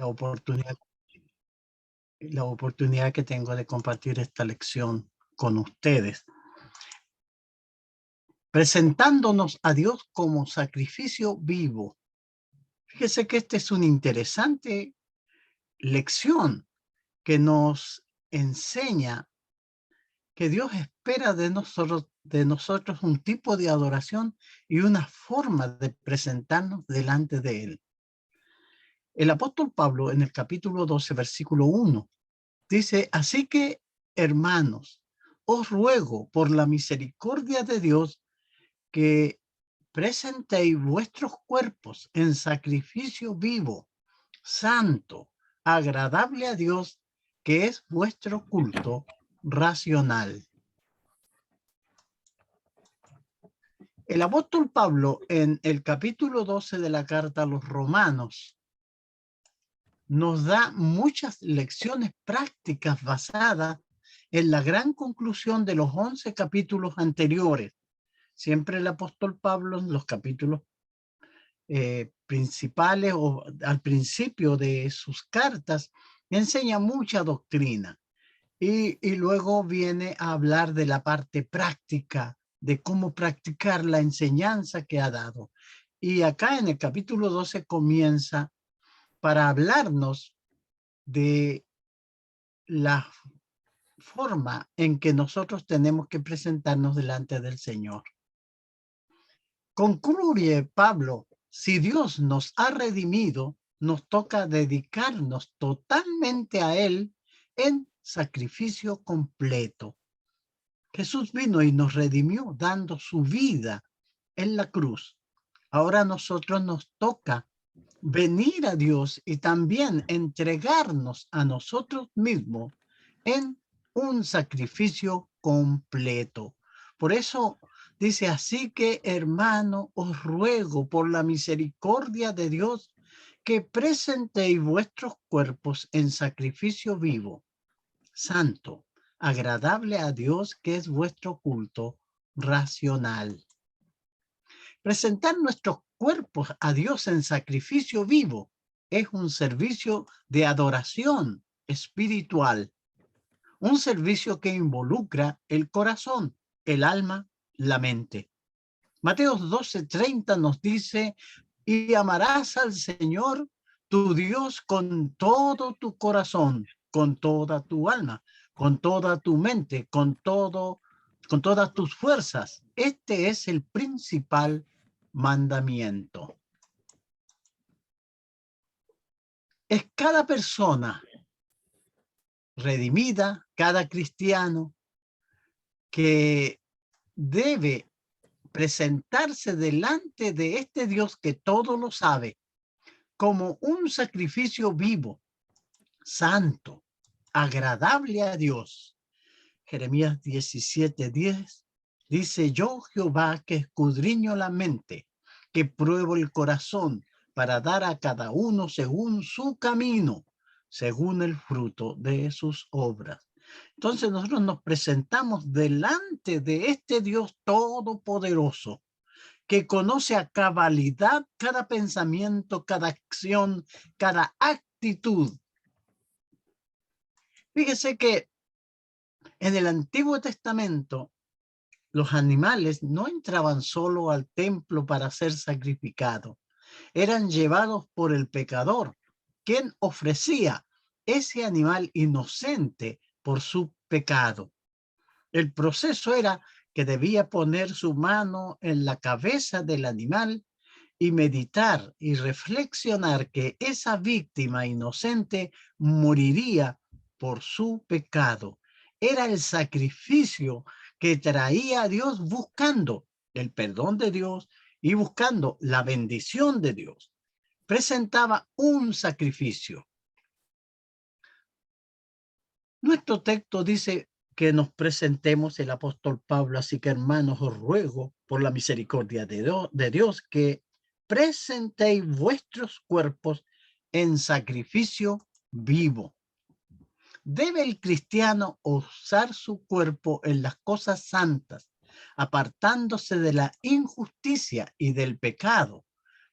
oportunidad, la oportunidad que tengo de compartir esta lección con ustedes, presentándonos a Dios como sacrificio vivo. Fíjese que esta es una interesante lección que nos enseña que Dios espera de nosotros un tipo de adoración y una forma de presentarnos delante de Él. El apóstol Pablo en el capítulo 12, versículo 1, dice: así que, hermanos, os ruego por la misericordia de Dios que presentéis vuestros cuerpos en sacrificio vivo, santo, agradable a Dios, que es vuestro culto racional. El apóstol Pablo en el capítulo 12 de la carta a los Romanos nos da muchas lecciones prácticas basadas en la gran conclusión de los 11 capítulos anteriores. Siempre el apóstol Pablo en los capítulos principales o al principio de sus cartas enseña mucha doctrina y luego viene a hablar de la parte práctica, de cómo practicar la enseñanza que ha dado. Y acá en el capítulo 12 comienza para hablarnos de la forma en que nosotros tenemos que presentarnos delante del Señor. Concluye Pablo: si Dios nos ha redimido, nos toca dedicarnos totalmente a Él en sacrificio completo. Jesús vino y nos redimió dando su vida en la cruz. Ahora a nosotros nos toca venir a Dios y también entregarnos a nosotros mismos en un sacrificio completo. Por eso dice: así que, hermano, os ruego por la misericordia de Dios que presentéis vuestros cuerpos en sacrificio vivo, santo, agradable a Dios, que es vuestro culto racional. Presentar nuestros cuerpos a Dios en sacrificio vivo es un servicio de adoración espiritual, un servicio que involucra el corazón, el alma, la mente. Mateo 12:30 nos dice: y amarás al Señor tu Dios con todo tu corazón, con toda tu alma, con toda tu mente, con todas tus fuerzas. Este es el principal mandamiento. Es cada persona redimida, cada cristiano, que debe presentarse delante de este Dios que todo lo sabe, como un sacrificio vivo, santo, agradable a Dios. Jeremías 17:10 dice: yo, Jehová, que escudriño la mente, que pruebo el corazón, para dar a cada uno según su camino, según el fruto de sus obras. Entonces nosotros nos presentamos delante de este Dios todopoderoso, que conoce a cabalidad cada pensamiento, cada acción, cada actitud. Fíjese que en el Antiguo Testamento los animales no entraban solo al templo para ser sacrificados, eran llevados por el pecador, quien ofrecía ese animal inocente por su pecado. El proceso era que debía poner su mano en la cabeza del animal y meditar y reflexionar que esa víctima inocente moriría por su pecado. Era el sacrificio que traía a Dios, buscando el perdón de Dios y buscando la bendición de Dios. Presentaba un sacrificio. Nuestro texto dice que nos presentemos, el apóstol Pablo: así que, hermanos, os ruego por la misericordia de Dios que presentéis vuestros cuerpos en sacrificio vivo. ¿Debe el cristiano usar su cuerpo en las cosas santas, apartándose de la injusticia y del pecado?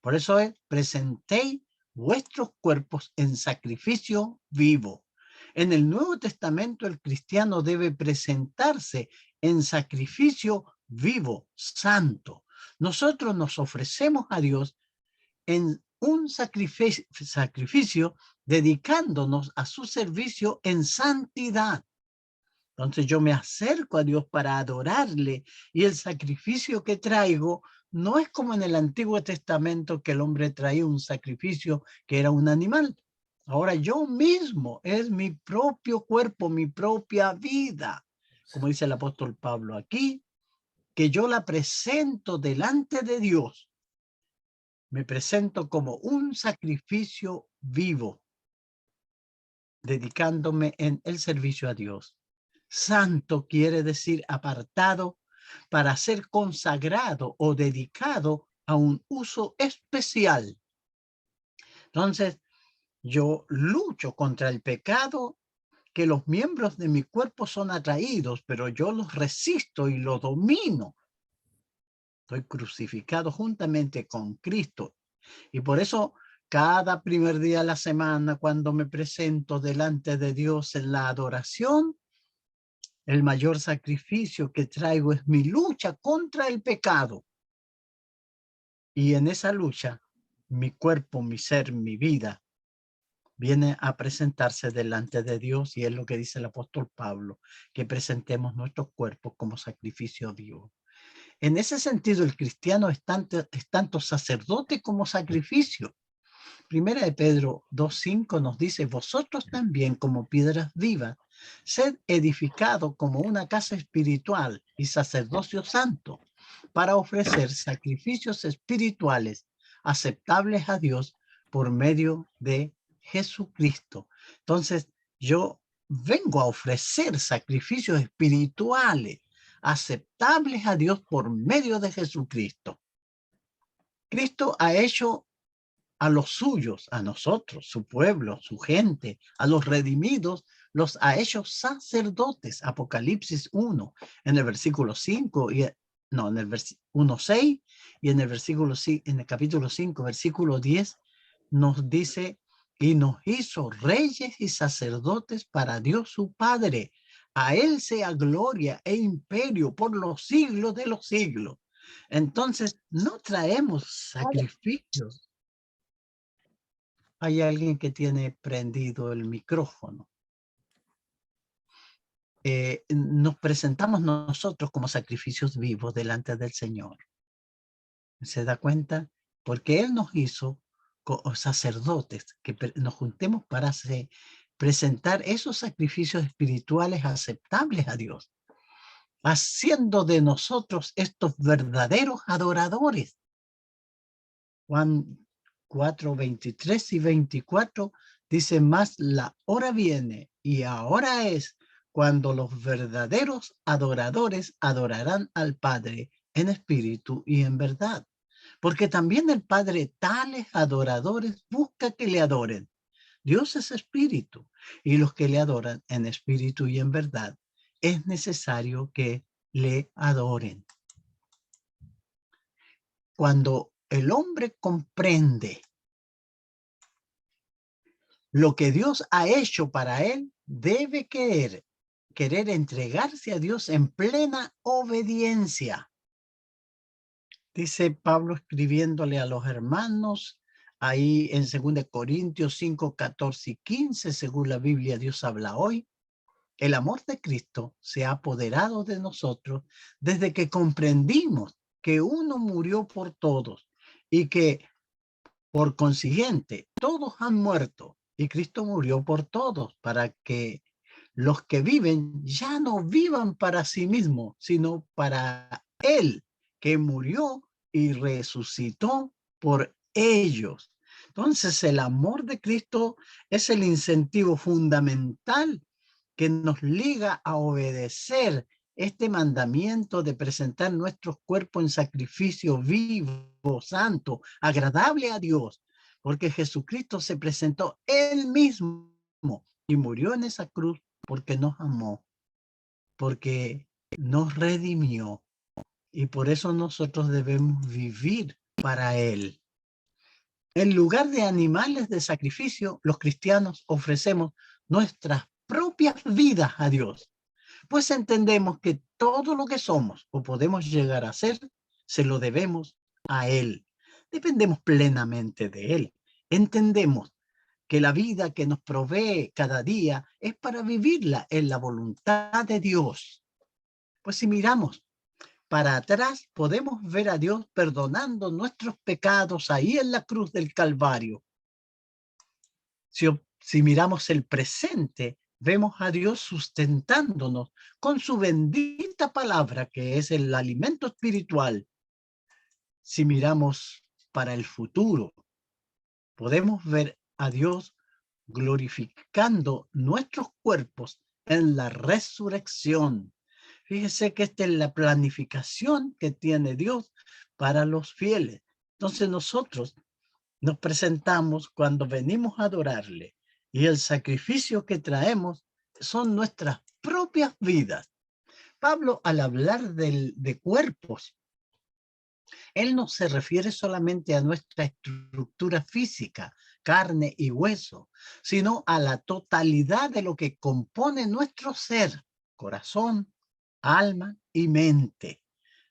Por eso es: presentéis vuestros cuerpos en sacrificio vivo. En el Nuevo Testamento el cristiano debe presentarse en sacrificio vivo, santo. Nosotros nos ofrecemos a Dios en un sacrificio dedicándonos a su servicio en santidad. Entonces yo me acerco a Dios para adorarle y el sacrificio que traigo no es como en el Antiguo Testamento que el hombre traía un sacrificio que era un animal. Ahora yo mismo es mi propio cuerpo, mi propia vida, como dice el apóstol Pablo aquí, que yo la presento delante de Dios. Me presento como un sacrificio vivo, dedicándome en el servicio a Dios. Santo quiere decir apartado para ser consagrado o dedicado a un uso especial. Entonces, yo lucho contra el pecado que los miembros de mi cuerpo son atraídos, pero yo los resisto y los domino. Estoy crucificado juntamente con Cristo. Y por eso cada primer día de la semana, cuando me presento delante de Dios en la adoración, el mayor sacrificio que traigo es mi lucha contra el pecado. Y en esa lucha, mi cuerpo, mi ser, mi vida, viene a presentarse delante de Dios, y es lo que dice el apóstol Pablo, que presentemos nuestros cuerpos como sacrificio vivo. En ese sentido, el cristiano es tanto sacerdote como sacrificio. Primera de Pedro 2:5 nos dice: vosotros también, como piedras vivas, sed edificados como una casa espiritual y sacerdocio santo, para ofrecer sacrificios espirituales aceptables a Dios por medio de Jesucristo. Entonces, yo vengo a ofrecer sacrificios espirituales aceptables a Dios por medio de Jesucristo. Cristo ha hecho a los suyos, a nosotros, su pueblo, su gente, a los redimidos, los ha hecho sacerdotes. Apocalipsis 1, en el versículo 5, en el versículo 1:6, y en el versículo, en el capítulo 5, versículo 10, nos dice: y nos hizo reyes y sacerdotes para Dios su Padre. A él sea gloria e imperio por los siglos de los siglos. Entonces, no traemos sacrificios. Hay alguien que tiene prendido el micrófono. Nos presentamos nosotros como sacrificios vivos delante del Señor. ¿Se da cuenta? Porque Él nos hizo sacerdotes, que nos juntemos para presentar esos sacrificios espirituales aceptables a Dios, haciendo de nosotros estos verdaderos adoradores. Juan 4, 23 y 24 dice: más la hora viene y ahora es cuando los verdaderos adoradores adorarán al Padre en espíritu y en verdad. Porque también el Padre tales adoradores busca que le adoren. Dios es espíritu, y los que le adoran en espíritu y en verdad, es necesario que le adoren. Cuando el hombre comprende lo que Dios ha hecho para él, debe querer entregarse a Dios en plena obediencia. Dice Pablo escribiéndole a los hermanos ahí en 2 Corintios 5, 14 y 15, según la Biblia Dios habla hoy: el amor de Cristo se ha apoderado de nosotros desde que comprendimos que uno murió por todos y que por consiguiente todos han muerto, y Cristo murió por todos para que los que viven ya no vivan para sí mismos, sino para Él, que murió y resucitó por ellos. Entonces, el amor de Cristo es el incentivo fundamental que nos liga a obedecer este mandamiento de presentar nuestros cuerpos en sacrificio vivo, santo, agradable a Dios, porque Jesucristo se presentó Él mismo y murió en esa cruz porque nos amó, porque nos redimió, y por eso nosotros debemos vivir para Él. En lugar de animales de sacrificio, los cristianos ofrecemos nuestras propias vidas a Dios, pues entendemos que todo lo que somos o podemos llegar a ser, se lo debemos a Él. Dependemos plenamente de Él. Entendemos que la vida que nos provee cada día es para vivirla en la voluntad de Dios. Pues si miramos para atrás, podemos ver a Dios perdonando nuestros pecados ahí en la cruz del Calvario. Si miramos el presente, vemos a Dios sustentándonos con su bendita palabra, que es el alimento espiritual. Si miramos para el futuro, podemos ver a Dios glorificando nuestros cuerpos en la resurrección. Fíjese que esta es la planificación que tiene Dios para los fieles. Entonces nosotros nos presentamos cuando venimos a adorarle y el sacrificio que traemos son nuestras propias vidas. Pablo, al hablar de cuerpos, él no se refiere solamente a nuestra estructura física, carne y hueso, sino a la totalidad de lo que compone nuestro ser, corazón, alma y mente.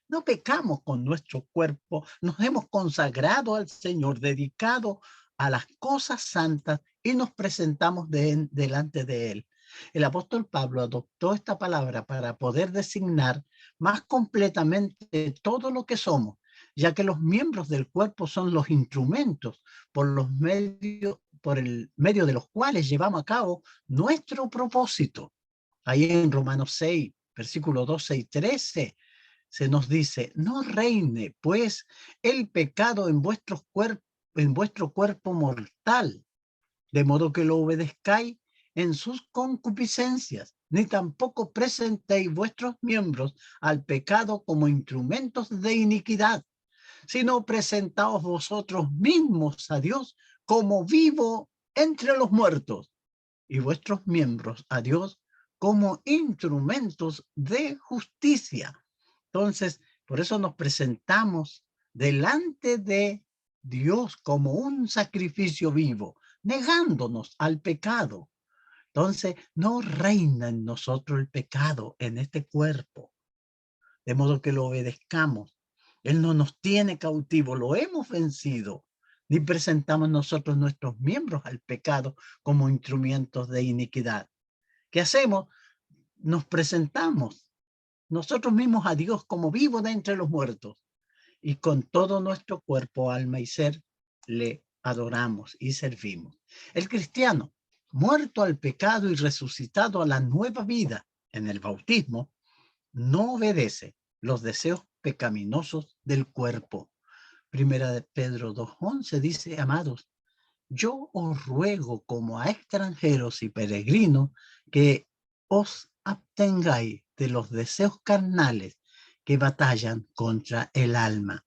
No pecamos con nuestro cuerpo, nos hemos consagrado al Señor, dedicado a las cosas santas y nos presentamos delante de Él. El apóstol Pablo adoptó esta palabra para poder designar más completamente todo lo que somos, ya que los miembros del cuerpo son los instrumentos por el medio de los cuales llevamos a cabo nuestro propósito. Ahí en Romanos 6, versículos 12 y 13, se nos dice: no reine pues el pecado en vuestro cuerpo mortal, de modo que lo obedezcáis en sus concupiscencias, ni tampoco presentéis vuestros miembros al pecado como instrumentos de iniquidad, sino presentaos vosotros mismos a Dios como vivo entre los muertos, y vuestros miembros a Dios como instrumentos de justicia. Entonces, por eso nos presentamos delante de Dios como un sacrificio vivo, negándonos al pecado. Entonces, no reina en nosotros el pecado en este cuerpo, de modo que lo obedezcamos. Él no nos tiene cautivo, lo hemos vencido, ni presentamos nosotros nuestros miembros al pecado como instrumentos de iniquidad. ¿Qué hacemos? Nos presentamos nosotros mismos a Dios como vivo de entre los muertos, y con todo nuestro cuerpo, alma y ser le adoramos y servimos. El cristiano, muerto al pecado y resucitado a la nueva vida en el bautismo, no obedece los deseos pecaminosos del cuerpo. Primera de Pedro 2:11 dice: amados, yo os ruego como a extranjeros y peregrinos que os abstengáis de los deseos carnales que batallan contra el alma.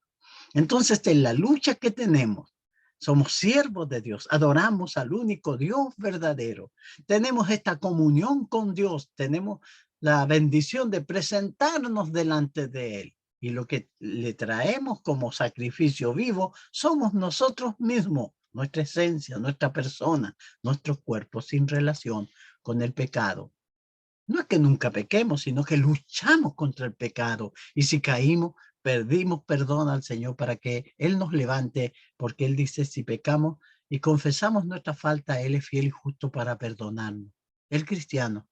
Entonces, en la lucha que tenemos, somos siervos de Dios, adoramos al único Dios verdadero, tenemos esta comunión con Dios, tenemos la bendición de presentarnos delante de Él. Y lo que le traemos como sacrificio vivo somos nosotros mismos, nuestra esencia, nuestra persona, nuestro cuerpo, sin relación con el pecado. No es que nunca pequemos, sino que luchamos contra el pecado. Y si caímos, pedimos perdón al Señor para que Él nos levante, porque Él dice: si pecamos y confesamos nuestra falta, Él es fiel y justo para perdonarnos. El cristiano,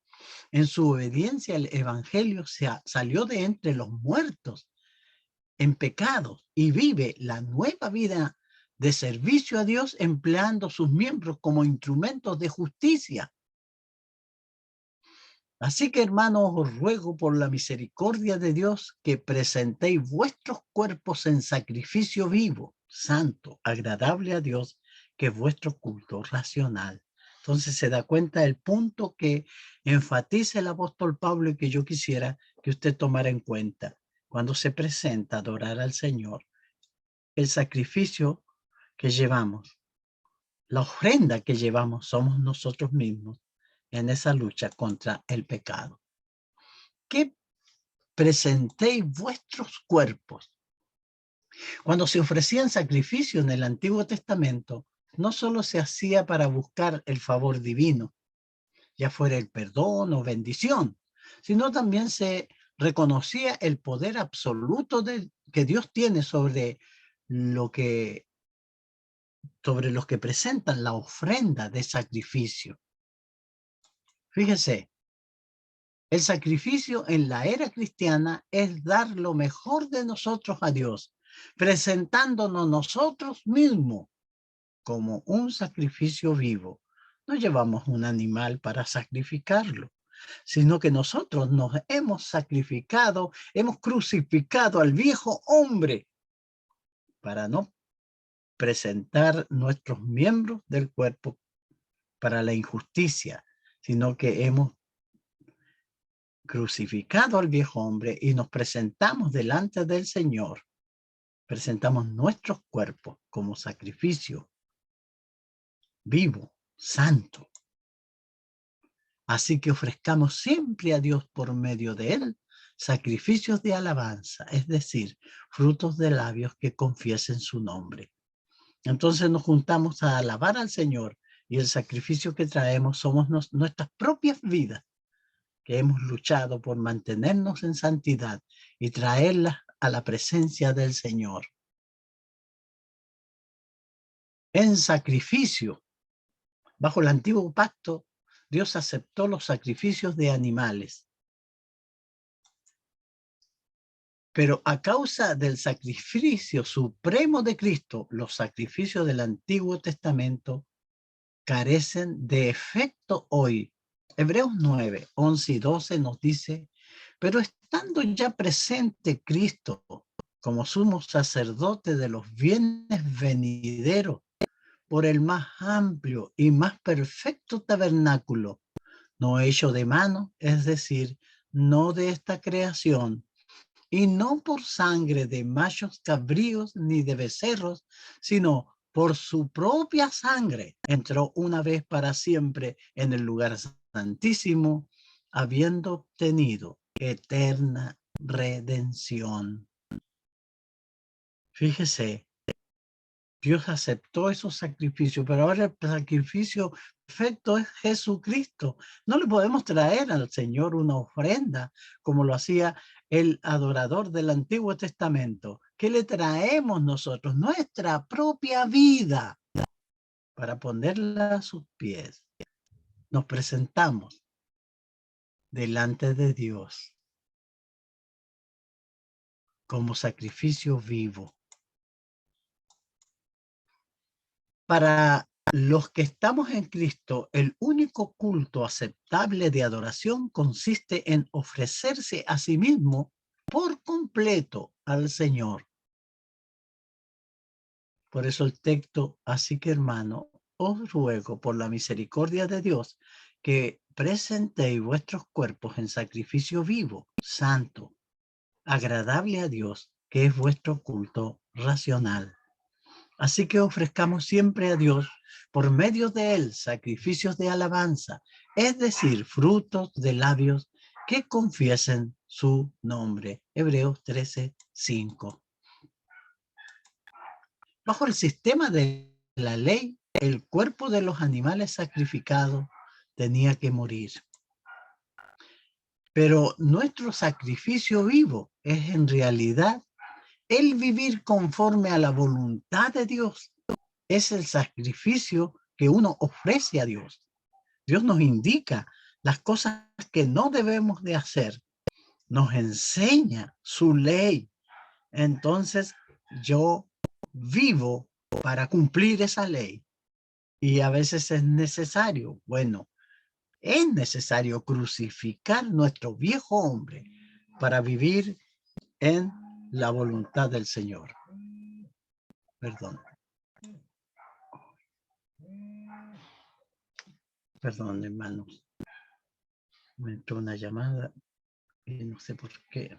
en su obediencia al Evangelio, salió de entre los muertos en pecados y vive la nueva vida de servicio a Dios, empleando sus miembros como instrumentos de justicia. Así que, hermanos, os ruego por la misericordia de Dios que presentéis vuestros cuerpos en sacrificio vivo, santo, agradable a Dios, que es vuestro culto racional. Entonces se da cuenta del punto que enfatiza el apóstol Pablo y que yo quisiera que usted tomara en cuenta. Cuando se presenta a adorar al Señor, el sacrificio que llevamos, la ofrenda que llevamos, somos nosotros mismos en esa lucha contra el pecado. Que presentéis vuestros cuerpos Cuando se ofrecían sacrificios en el Antiguo Testamento, no solo se hacía para buscar el favor divino, ya fuera el perdón o bendición, sino también se reconocía el poder absoluto que Dios tiene lo que, sobre los que presentan la ofrenda de sacrificio. Fíjese, el sacrificio en la era cristiana es dar lo mejor de nosotros a Dios, presentándonos nosotros mismos como un sacrificio vivo. No llevamos un animal para sacrificarlo, sino que nosotros nos hemos sacrificado, hemos crucificado al viejo hombre para no presentar nuestros miembros del cuerpo para la injusticia, sino que hemos crucificado al viejo hombre y nos presentamos delante del Señor. Presentamos nuestros cuerpos como sacrificio vivo, santo. Así que ofrezcamos siempre a Dios por medio de él sacrificios de alabanza, es decir, frutos de labios que confiesen su nombre. Entonces nos juntamos a alabar al Señor y el sacrificio que traemos somos nuestras propias vidas, que hemos luchado por mantenernos en santidad y traerlas a la presencia del Señor. En sacrificio, bajo el antiguo pacto, Dios aceptó los sacrificios de animales. Pero a causa del sacrificio supremo de Cristo, los sacrificios del Antiguo Testamento carecen de efecto hoy. Hebreos 9, 11 y 12 nos dice, pero estando ya presente Cristo como sumo sacerdote de los bienes venideros por el más amplio y más perfecto tabernáculo, no hecho de mano, es decir, no de esta creación, y no por sangre de machos cabríos ni de becerros, sino por su propia sangre, entró una vez para siempre en el lugar santísimo, habiendo obtenido eterna redención. Fíjese, Dios aceptó esos sacrificios, pero ahora el sacrificio perfecto es Jesucristo. No le podemos traer al Señor una ofrenda como lo hacía el adorador del Antiguo Testamento. ¿Qué le traemos nosotros? Nuestra propia vida para ponerla a sus pies. Nos presentamos delante de Dios como sacrificio vivo. Para los que estamos en Cristo, el único culto aceptable de adoración consiste en ofrecerse a sí mismo por completo al Señor. Por eso el texto, así que hermano, os ruego por la misericordia de Dios que presentéis vuestros cuerpos en sacrificio vivo, santo, agradable a Dios, que es vuestro culto racional. Así que ofrezcamos siempre a Dios, por medio de él, sacrificios de alabanza, es decir, frutos de labios que confiesen su nombre. Hebreos 13, 5. Bajo el sistema de la ley, el cuerpo de los animales sacrificados tenía que morir. Pero nuestro sacrificio vivo es en realidad el vivir conforme a la voluntad de Dios. Es el sacrificio que uno ofrece a Dios. Dios nos indica las cosas que no debemos de hacer. Nos enseña su ley. Entonces yo vivo para cumplir esa ley. Y a veces es necesario, es necesario crucificar nuestro viejo hombre para vivir en la voluntad del Señor. Perdón. Perdón, hermanos. Me entró una llamada y no sé por qué.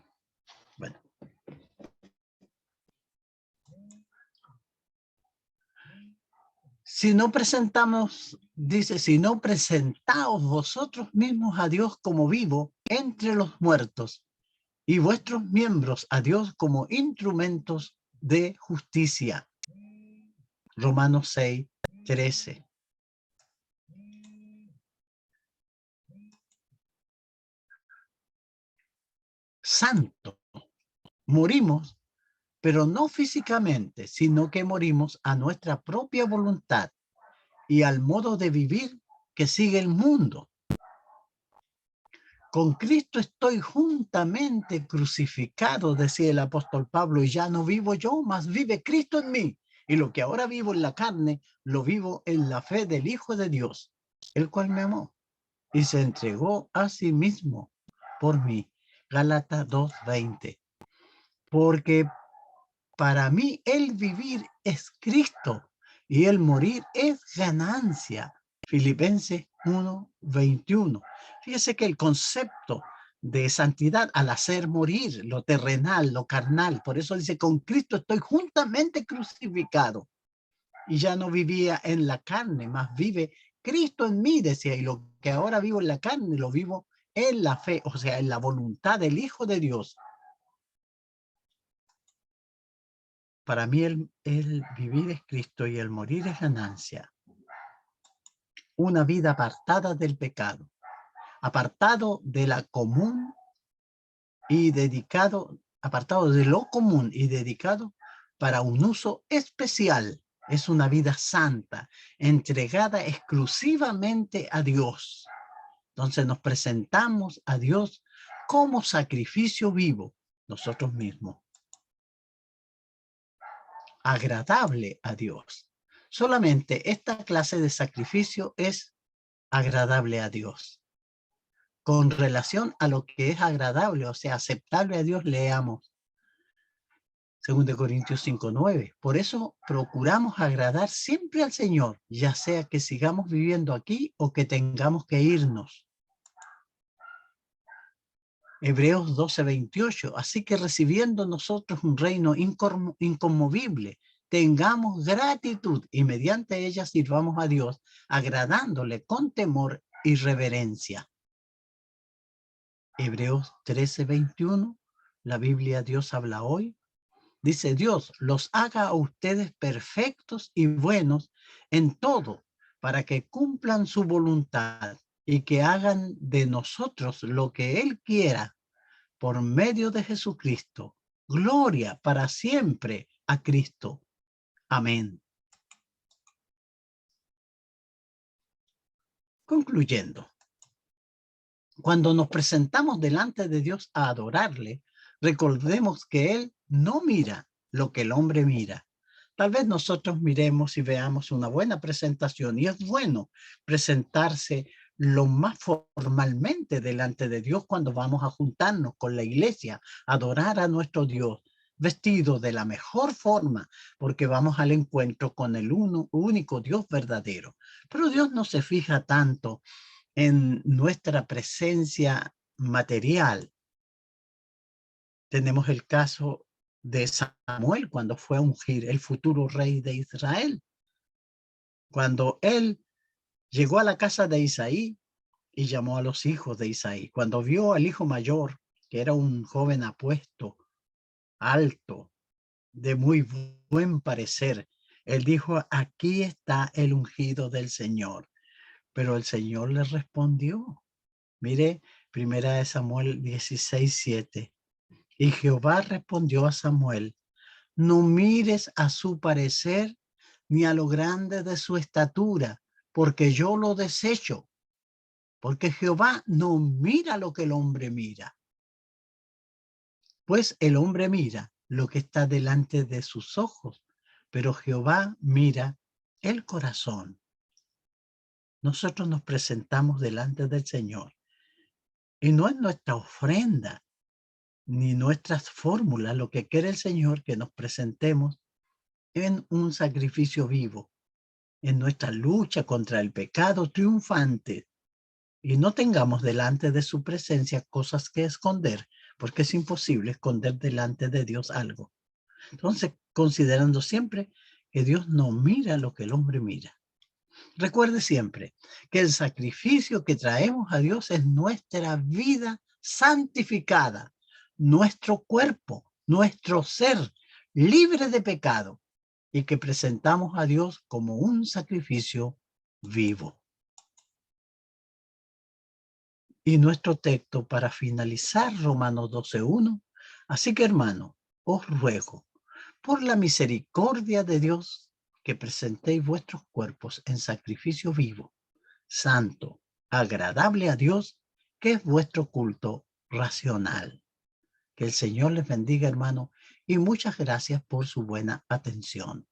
Bueno. Si no presentamos, dice, si no presentaos vosotros mismos a Dios como vivo entre los muertos y vuestros miembros a Dios como instrumentos de justicia. Romanos 6, 13. Santo. Morimos, pero no físicamente, sino que morimos a nuestra propia voluntad y al modo de vivir que sigue el mundo. Con Cristo estoy juntamente crucificado, decía el apóstol Pablo, y ya no vivo yo, mas vive Cristo en mí. Y lo que ahora vivo en la carne, lo vivo en la fe del Hijo de Dios, el cual me amó y se entregó a sí mismo por mí. Gálatas 2:20. Porque para mí el vivir es Cristo y el morir es ganancia. Filipenses 1:21. Fíjese que el concepto de santidad al hacer morir lo terrenal, lo carnal, por eso dice, con Cristo estoy juntamente crucificado y ya no vivía en la carne, más vive Cristo en mí, decía, y lo que ahora vivo en la carne lo vivo en la fe, o sea, en la voluntad del Hijo de Dios. Para mí el vivir es Cristo y el morir es ganancia. Una vida apartada del pecado, apartado de la común y dedicado, apartado de lo común y dedicado para un uso especial. Es una vida santa, entregada exclusivamente a Dios. Entonces nos presentamos a Dios como sacrificio vivo, nosotros mismos, agradable a Dios. Solamente esta clase de sacrificio es agradable a Dios. Con relación a lo que es agradable, o sea, aceptable a Dios, leamos 2 Corintios 5:9. Por eso procuramos agradar siempre al Señor, ya sea que sigamos viviendo aquí o que tengamos que irnos. Hebreos 12:28. Así que recibiendo nosotros un reino inconmovible, tengamos gratitud y mediante ella sirvamos a Dios, agradándole con temor y reverencia. Hebreos 13:21. La Biblia Dios habla hoy. Dice Dios, los haga a ustedes perfectos y buenos en todo, para que cumplan su voluntad y que hagan de nosotros lo que Él quiera por medio de Jesucristo. Gloria para siempre a Cristo. Amén. Concluyendo, cuando nos presentamos delante de Dios a adorarle, recordemos que Él no mira lo que el hombre mira. Tal vez nosotros miremos y veamos una buena presentación, y es bueno presentarse lo más formalmente delante de Dios cuando vamos a juntarnos con la iglesia, a adorar a nuestro Dios, vestido de la mejor forma, porque vamos al encuentro con el único Dios verdadero. Pero Dios no se fija tanto en nuestra presencia material. Tenemos el caso de Samuel cuando fue a ungir el futuro rey de Israel. Cuando él llegó a la casa de Isaí y llamó a los hijos de Isaí, cuando vio al hijo mayor, que era un joven apuesto, alto, de muy buen parecer, él dijo, aquí está el ungido del Señor. Pero el Señor le respondió. Mire, 1 Samuel 16:7. Y Jehová respondió a Samuel, no mires a su parecer ni a lo grande de su estatura, porque yo lo desecho. Porque Jehová no mira lo que el hombre mira. Pues el hombre mira lo que está delante de sus ojos, pero Jehová mira el corazón. Nosotros nos presentamos delante del Señor y no es nuestra ofrenda ni nuestras fórmulas lo que quiere el Señor, que nos presentemos en un sacrificio vivo, en nuestra lucha contra el pecado triunfante, y no tengamos delante de su presencia cosas que esconder, porque es imposible esconder delante de Dios algo. Entonces, considerando siempre que Dios no mira lo que el hombre mira. Recuerde siempre que el sacrificio que traemos a Dios es nuestra vida santificada, nuestro cuerpo, nuestro ser, libre de pecado y que presentamos a Dios como un sacrificio vivo. Y nuestro texto para finalizar, Romanos 12:1. Así que, hermano, os ruego por la misericordia de Dios que presentéis vuestros cuerpos en sacrificio vivo, santo, agradable a Dios, que es vuestro culto racional. Que el Señor les bendiga, hermano, y muchas gracias por su buena atención.